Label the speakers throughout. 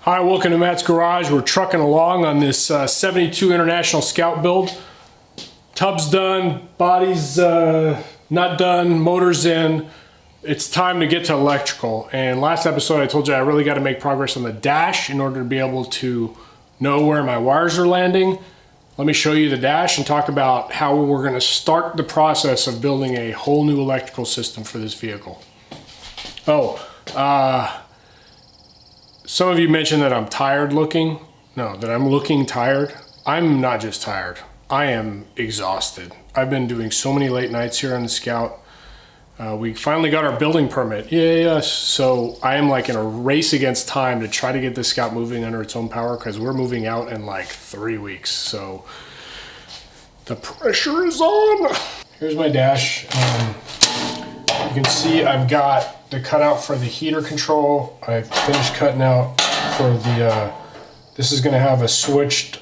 Speaker 1: Hi, welcome to Matt's Garage. We're trucking along on this 72 International Scout build. Tub's done, body's not done, motor's in. It's time to get to electrical. And last episode I told you I really got to make progress on the dash in order to be able to know where my wires are landing. Let me show you the dash and talk about how we're going to start the process of building a whole new electrical system for this vehicle. Some of you mentioned that I'm tired looking. No, that I'm looking tired. I'm not just tired. I am exhausted. I've been doing so many late nights here on the Scout. We finally got our building permit. Yes. So I am like in a race against time to try to get the Scout moving under its own power because we're moving out in like 3 weeks. So the pressure is on. Here's my dash. You can see I've got the cutout for the heater control. I finished cutting out for the, this is gonna have a switched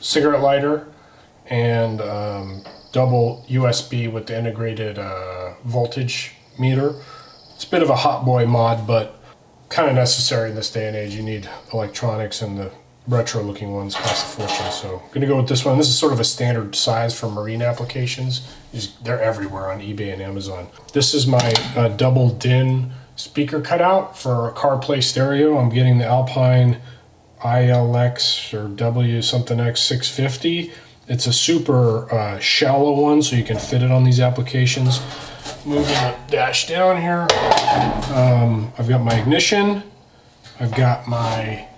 Speaker 1: cigarette lighter and double USB with the integrated voltage meter. It's a bit of a hot boy mod, but kind of necessary in this day and age. You need electronics, and the retro looking ones cost a fortune. So I'm gonna go with this one. This is sort of a standard size for marine applications. They're everywhere on eBay and Amazon. This is my double DIN speaker cutout for a CarPlay stereo. I'm getting the Alpine ILX or W something X 650. It's a super shallow one, so you can fit it on these applications. Moving the dash down here. I've got my ignition. I've got my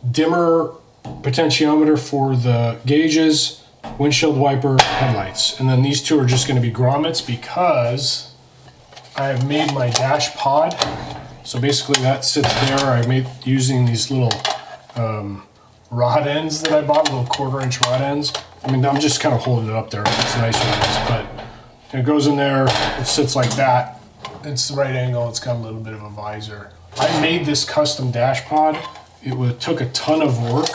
Speaker 1: dimmer potentiometer for the gauges, windshield wiper, headlights. And then these two are just going to be grommets because I have made my dash pod. So basically that sits there. I made using these little rod ends that I bought, little 1/4-inch rod ends. I mean, I'm just kind of holding it up there. It's nicer than this, but it goes in there. It sits like that. It's the right angle. It's got a little bit of a visor. I made this custom dash pod. It took a ton of work.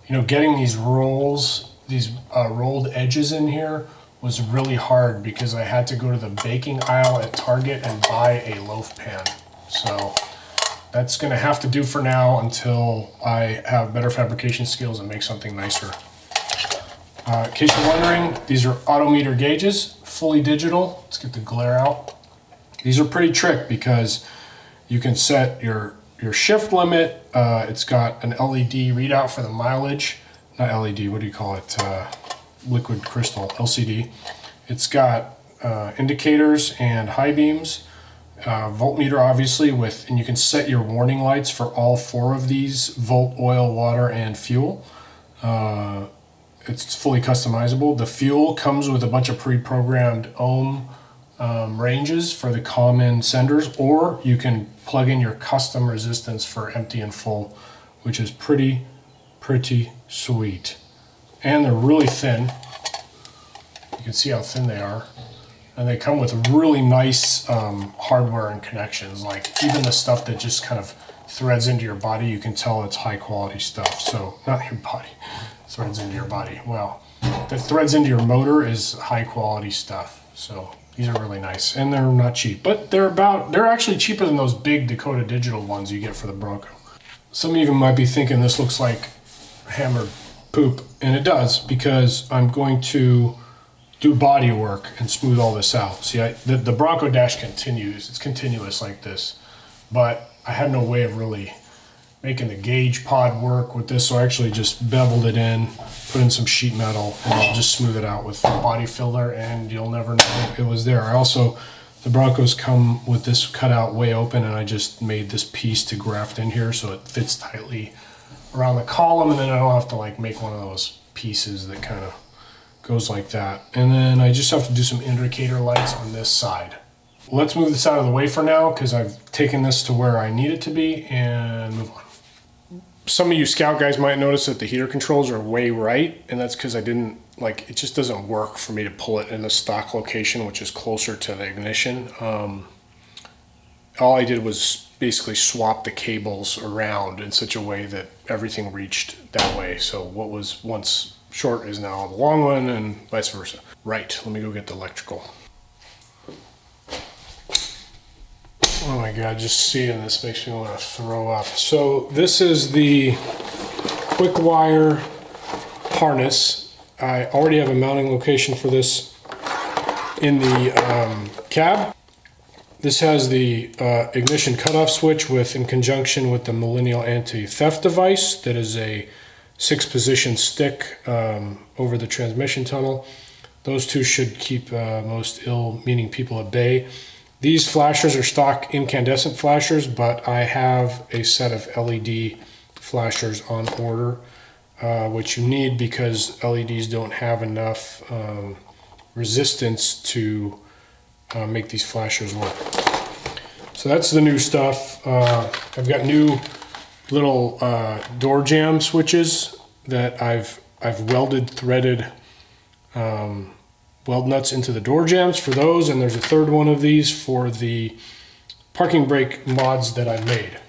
Speaker 1: You know, getting these rolls, these rolled edges in here was really hard because I had to go to the baking aisle at Target and buy a loaf pan. So that's gonna have to do for now until I have better fabrication skills and make something nicer. In case you're wondering, these are autometer gauges, fully digital. Let's get the glare out. These are pretty trick because you can set your shift limit. It's got an LED readout for the mileage. Not LED, what do you call it? Liquid crystal, LCD. It's got indicators and high beams. Voltmeter obviously and you can set your warning lights for all 4 of these: volt, oil, water, and fuel. It's fully customizable. The fuel comes with a bunch of pre-programmed ohm ranges for the common senders, or you can plug in your custom resistance for empty and full, which is pretty sweet. And they're really thin. You can see how thin they are. And they come with really nice hardware and connections. Like even the stuff that just kind of threads into your body, you can tell it's high quality stuff. So, not your body, threads into your body. Well, that threads into your motor is high quality stuff. So these are really nice, and they're not cheap, but they're actually cheaper than those big Dakota Digital ones you get for the Bronco. Some of you might be thinking this looks like hammered poop, and it does, because I'm going to do body work and smooth all this out. See, the Bronco dash continues. It's continuous like this, but I had no way of really making the gauge pod work with this, so I actually just beveled it in, put in some sheet metal, and I'll just smooth it out with body filler, and you'll never know it was there. The Broncos come with this cutout way open, and I just made this piece to graft in here so it fits tightly around the column, and then I don't have to like make one of those pieces that kind of goes like that. And then I just have to do some indicator lights on this side. Let's move this out of the way for now because I've taken this to where I need it to be, and move on. Some of you Scout guys might notice that the heater controls are way right, and that's because I didn't, like, it just doesn't work for me to pull it in the stock location, which is closer to the ignition. All I did was basically swap the cables around in such a way that everything reached that way. So what was once short is now the long one, and vice versa. Right, let me go get the electrical. Oh my God, just seeing this makes me want to throw up. So this is the quick wire harness. I already have a mounting location for this in the cab. This has the ignition cutoff switch in conjunction with the Millennial anti-theft device that is a 6-position stick over the transmission tunnel. Those two should keep most ill-meaning people at bay. These flashers are stock incandescent flashers, but I have a set of LED flashers on order, which you need because LEDs don't have enough resistance to make these flashers work. So that's the new stuff. I've got new little door jamb switches that I've welded, threaded weld nuts into the door jambs for those, and there's a third one of these for the parking brake mods that I made.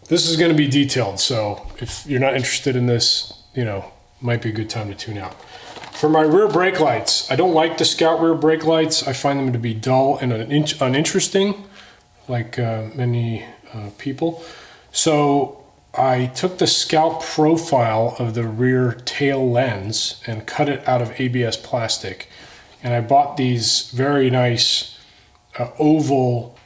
Speaker 1: This is going to be detailed, so if you're not interested in this, might be a good time to tune out. For my rear brake lights, I don't like the Scout rear brake lights. I find them to be dull and uninteresting, like many people. So I took the Scout profile of the rear tail lens and cut it out of ABS plastic. And I bought these very nice oval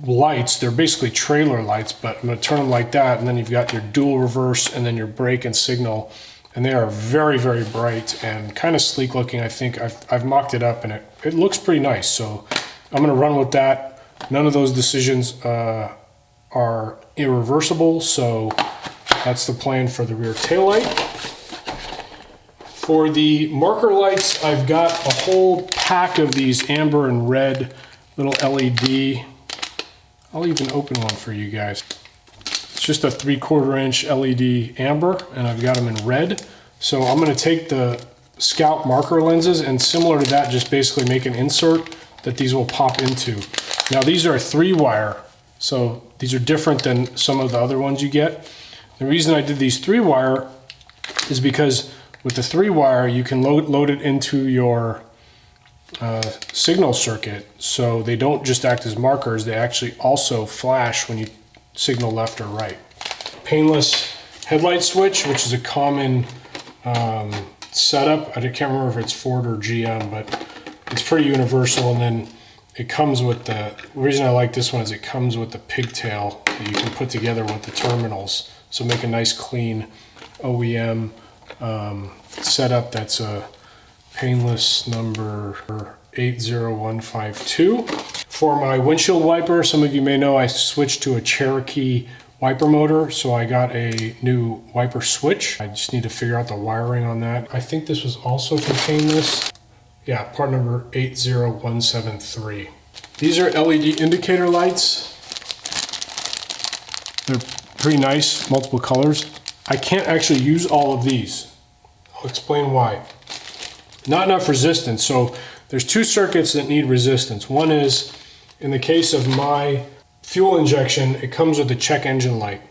Speaker 1: lights. They're basically trailer lights, but I'm gonna turn them like that, and then you've got your dual reverse and then your brake and signal. And they are very, very bright and kind of sleek looking. I think I've mocked it up and it looks pretty nice. So I'm gonna run with that. None of those decisions are irreversible, so that's the plan for the rear taillight. For the marker lights, I've got a whole pack of these amber and red little LED. I'll even open one for you guys. It's just a 3/4 inch LED amber, and I've got them in red. So I'm gonna take the Scout marker lenses and, similar to that, just basically make an insert that these will pop into. Now these are 3-wire, so these are different than some of the other ones you get. The reason I did these 3-wire is because with the 3-wire, you can load it into your signal circuit, so they don't just act as markers, they actually also flash when you signal left or right. Painless headlight switch, which is a common setup. I can't remember if it's Ford or GM, but it's pretty universal. And then it comes with the reason I like this one is it comes with the pigtail that you can put together with the terminals. So make a nice clean OEM setup. That's a painless number 80152. For my windshield wiper, some of you may know I switched to a Cherokee wiper motor, so I got a new wiper switch. I just need to figure out the wiring on that. I think this was also for painless. Yeah, part number 80173. These are LED indicator lights. They're pretty nice, multiple colors. I can't actually use all of these. I'll explain why. Not enough resistance. So there's 2 circuits that need resistance. One is, in the case of my fuel injection, it comes with a check engine light.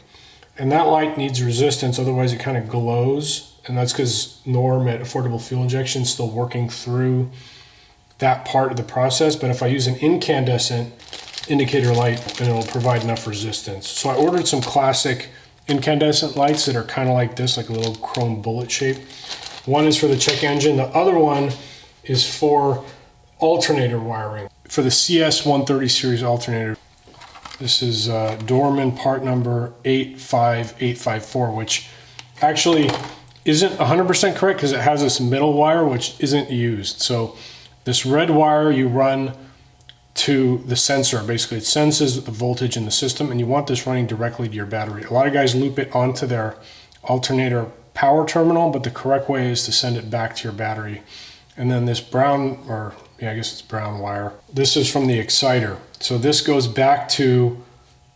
Speaker 1: And that light needs resistance, otherwise it kind of glows. And that's because Norm at Affordable Fuel Injection is still working through that part of the process. But if I use an incandescent indicator light, then it'll provide enough resistance. So I ordered some classic incandescent lights that are kind of like this, like a little chrome bullet shape. One is for the check engine. The other one is for alternator wiring. For the CS130 series alternator. This is Dorman part number 85854, which actually isn't 100% correct because it has this middle wire which isn't used. So this red wire you run to the sensor. Basically it senses the voltage in the system, and you want this running directly to your battery. A lot of guys loop it onto their alternator power terminal, but the correct way is to send it back to your battery. And then this brown, or yeah, I guess it's brown wire. This is from the exciter. So this goes back to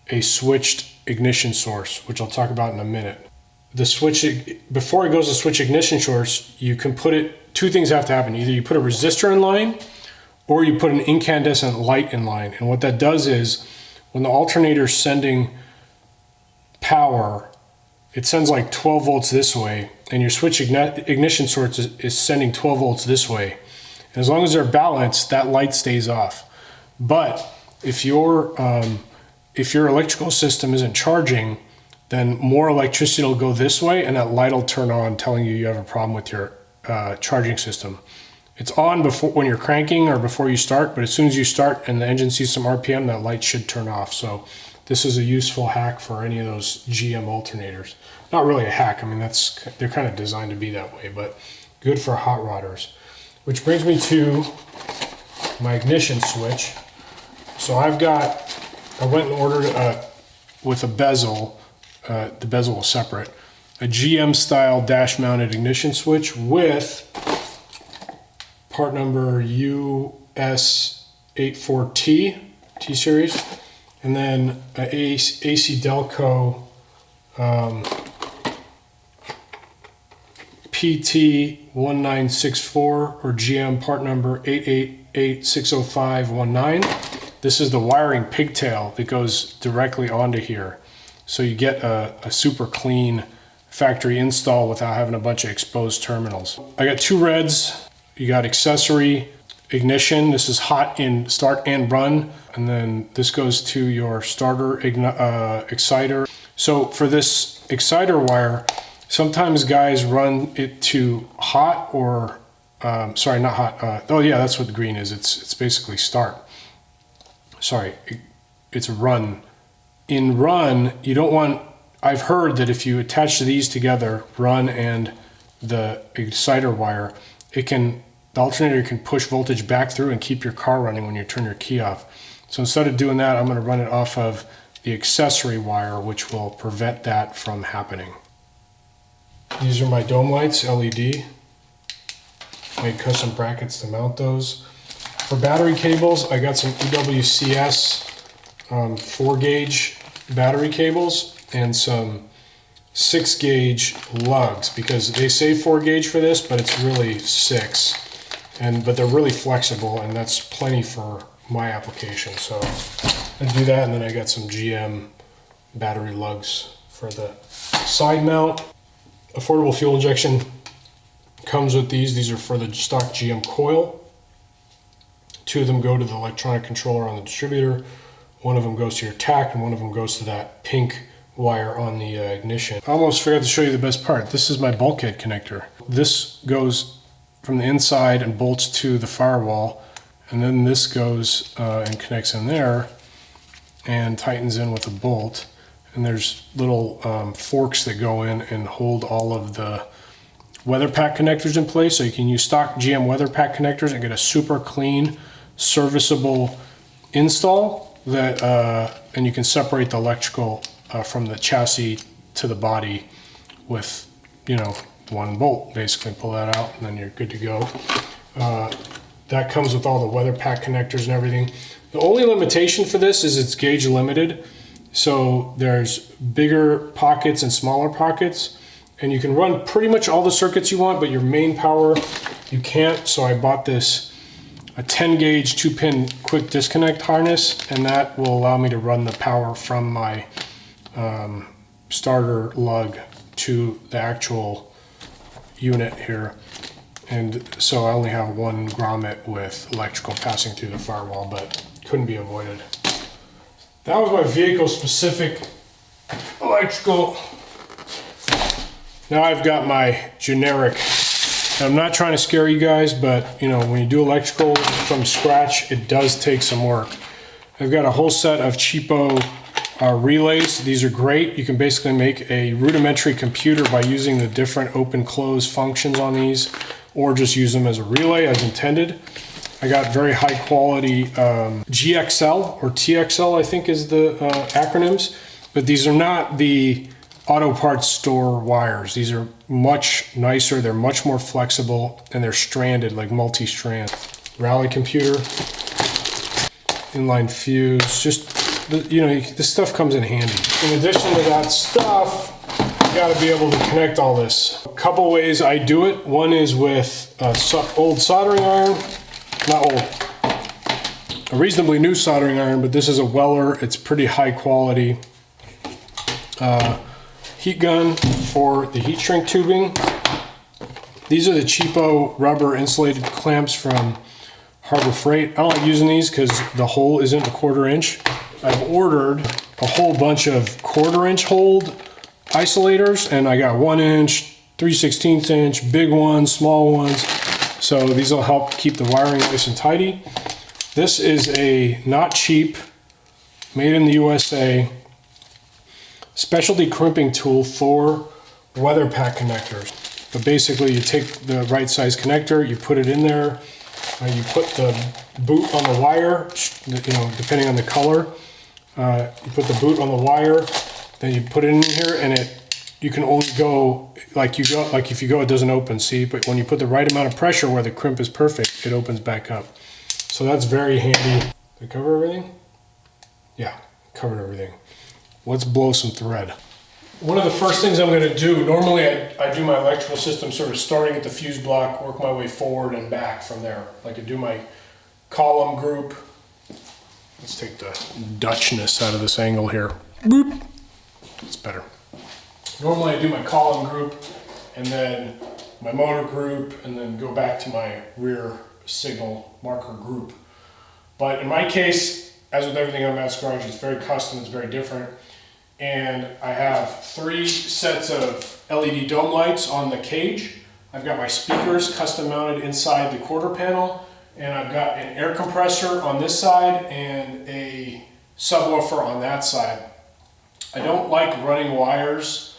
Speaker 1: a switched ignition source, which I'll talk about in a minute. The switch, before it goes to switch ignition source, you can put it, 2 things have to happen. Either you put a resistor in line, or you put an incandescent light in line. And what that does is, when the alternator is sending power, it sends like 12 volts this way, and your switch ignition source is sending 12 volts this way. And as long as they're balanced, that light stays off. But if your if your electrical system isn't charging, then more electricity will go this way and that light will turn on telling you you have a problem with your charging system. It's on before when you're cranking or before you start, but as soon as you start and the engine sees some RPM, that light should turn off. So this is a useful hack for any of those GM alternators. Not really a hack, I mean they're kind of designed to be that way, but good for hot rodders. Which brings me to my ignition switch. So I went and ordered with a bezel, the bezel was separate, a GM style dash mounted ignition switch with part number US84T, T series, and then a AC Delco PT1964 or GM part number 888-60519. This is the wiring pigtail that goes directly onto here. So you get a super clean factory install without having a bunch of exposed terminals. I got two reds. You got accessory ignition. This is hot in start and run. And then this goes to your starter exciter. So for this exciter wire, sometimes guys run it to hot or, sorry, not hot. Oh yeah, that's what the green is. It's basically start. Sorry, it's run. In run, you don't want, I've heard that if you attach these together, run and the exciter wire, the alternator can push voltage back through and keep your car running when you turn your key off. So instead of doing that, I'm going to run it off of the accessory wire, which will prevent that from happening. These are my dome lights, LED. Made custom brackets to mount those. For battery cables, I got some EWCS 4-gauge battery cables and some 6-gauge lugs, because they say 4-gauge for this, but it's really 6. But they're really flexible, and that's plenty for my application. So I do that, and then I got some GM battery lugs for the side mount. Affordable fuel injection comes with these. These are for the stock GM coil. 2 of them go to the electronic controller on the distributor. 1 of them goes to your tach, and 1 of them goes to that pink wire on the ignition. I almost forgot to show you the best part. This is my bulkhead connector. This goes from the inside and bolts to the firewall, and then this goes and connects in there and tightens in with a bolt. And there's little forks that go in and hold all of the weather pack connectors in place. So you can use stock GM weather pack connectors and get a super clean, serviceable install that, and you can separate the electrical from the chassis to the body with, 1 bolt. Basically pull that out and then you're good to go. That comes with all the weather pack connectors and everything. The only limitation for this is it's gauge limited. So there's bigger pockets and smaller pockets, and you can run pretty much all the circuits you want, but your main power you can't. So I bought this a 10-gauge 2-pin quick disconnect harness, and that will allow me to run the power from my starter lug to the actual unit here. And so I only have 1 grommet with electrical passing through the firewall, but couldn't be avoided. That was my vehicle specific electrical. Now I've got my generic. I'm not trying to scare you guys, but when you do electrical from scratch, it does take some work. I've got a whole set of cheapo relays. These are great. You can basically make a rudimentary computer by using the different open close functions on these, or just use them as a relay as intended. I got very high quality GXL or TXL, I think is the acronyms, but these are not the auto parts store wires. These are much nicer, they're much more flexible, and they're stranded, like multi-strand. Rally computer, inline fuse, just, this stuff comes in handy. In addition to that stuff, you gotta be able to connect all this. A couple ways I do it. One is with old soldering iron. Not old, a reasonably new soldering iron, but this is a Weller. It's pretty high quality. Heat gun for the heat shrink tubing. These are the cheapo rubber insulated clamps from Harbor Freight. I don't like using these because the hole isn't 1/4 inch. I've ordered a whole bunch of 1/4-inch hold isolators, and I got 1 inch, 3/16 inch, big ones, small ones. So these will help keep the wiring nice and tidy. This is a not cheap, made in the USA, specialty crimping tool for weather pack connectors. But basically you take the right size connector, you put it in there, you put the boot on the wire, you know, depending on the color. You put the boot on the wire, then you put it in here, and you can only go like if you go, it doesn't open, see? But when you put the right amount of pressure where the crimp is perfect, it opens back up. So that's very handy. Did I cover everything? Yeah, covered everything. Let's blow some thread. One of the first things I'm going to do, normally I do my electrical system sort of starting at the fuse block, work my way forward and back from there. Like I do my column group. Let's take the Dutchness out of this angle here. Boop. That's better. Normally I do my column group and then my motor group and then go back to my rear signal marker group. But in my case, as with everything on Matt's Garage, it's very custom, it's very different. And I have 3 sets of LED dome lights on the cage. I've got my speakers custom mounted inside the quarter panel, and I've got an air compressor on this side and a subwoofer on that side. I don't like running wires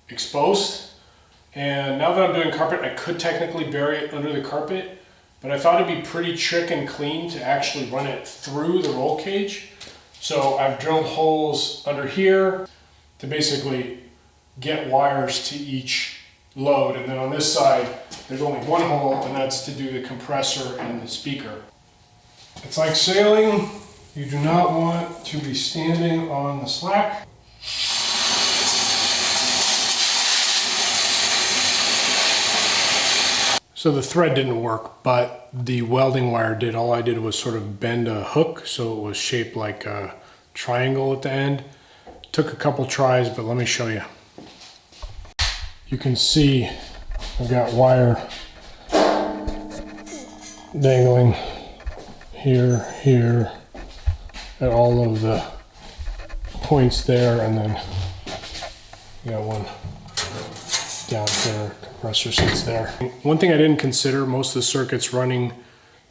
Speaker 1: exposed, and now that I'm doing carpet, I could technically bury it under the carpet, but I thought it'd be pretty trick and clean to actually run it through the roll cage. So I've drilled holes under here to basically get wires to each load, and then on this side there's only one hole, and that's to do the compressor and the speaker. It's like sailing. You do not want to be standing on the slack. So the thread didn't work, but the welding wire did. All I did was sort of bend a hook so it was shaped like a triangle at the end. Took a couple tries, but let me show you. You can see I've got wire dangling here, here, at all of the points there, and then you got one down there, compressor sits there. One thing I didn't consider, most of the circuits running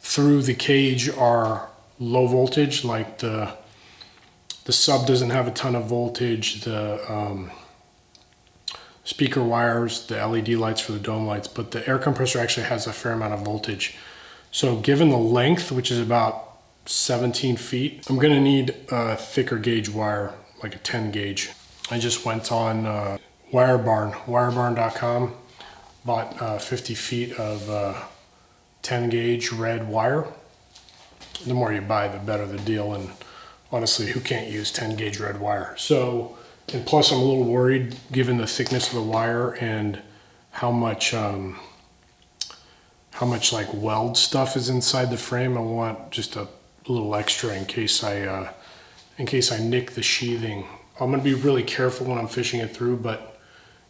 Speaker 1: through the cage are low voltage, like the sub doesn't have a ton of voltage, the speaker wires, the LED lights for the dome lights, but the air compressor actually has a fair amount of voltage. So given the length, which is about 17 feet, I'm gonna need a thicker gauge wire, like a 10 gauge. I just went on wirebarn.com, bought 50 feet of 10 gauge red wire. The more you buy, the better the deal, and honestly, who can't use 10 gauge red wire? So, and plus I'm a little worried given the thickness of the wire and how much like weld stuff is inside the frame. I want just a little extra in case I nick the sheathing. I'm gonna be really careful when I'm fishing it through, but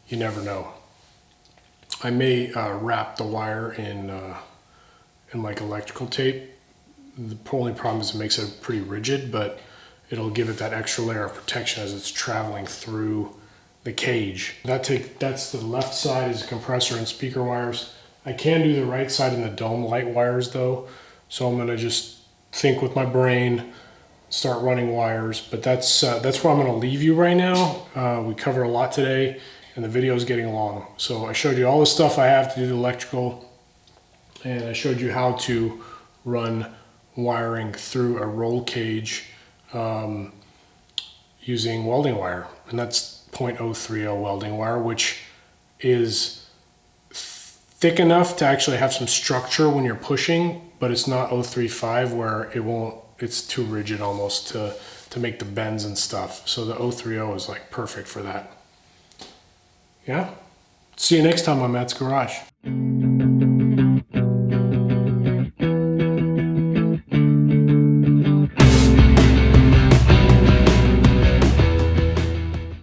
Speaker 1: you never know. I may wrap the wire in like electrical tape. The only problem is it makes it pretty rigid, but it'll give it that extra layer of protection as it's traveling through the cage. That's the left side is compressor and speaker wires. I can do the right side and the dome light wires though, so I'm gonna just think with my brain, start running wires. But that's where I'm gonna leave you right now. We covered a lot today, and the video is getting long. So I showed you all the stuff I have to do the electrical, and I showed you how to run wiring through a roll cage using welding wire, and that's 0.030 welding wire, which is thick enough to actually have some structure when you're pushing, but it's not 0.35 where it's too rigid almost to make the bends and stuff. So the 0.30 is like perfect for that. Yeah? See you next time on Matt's Garage.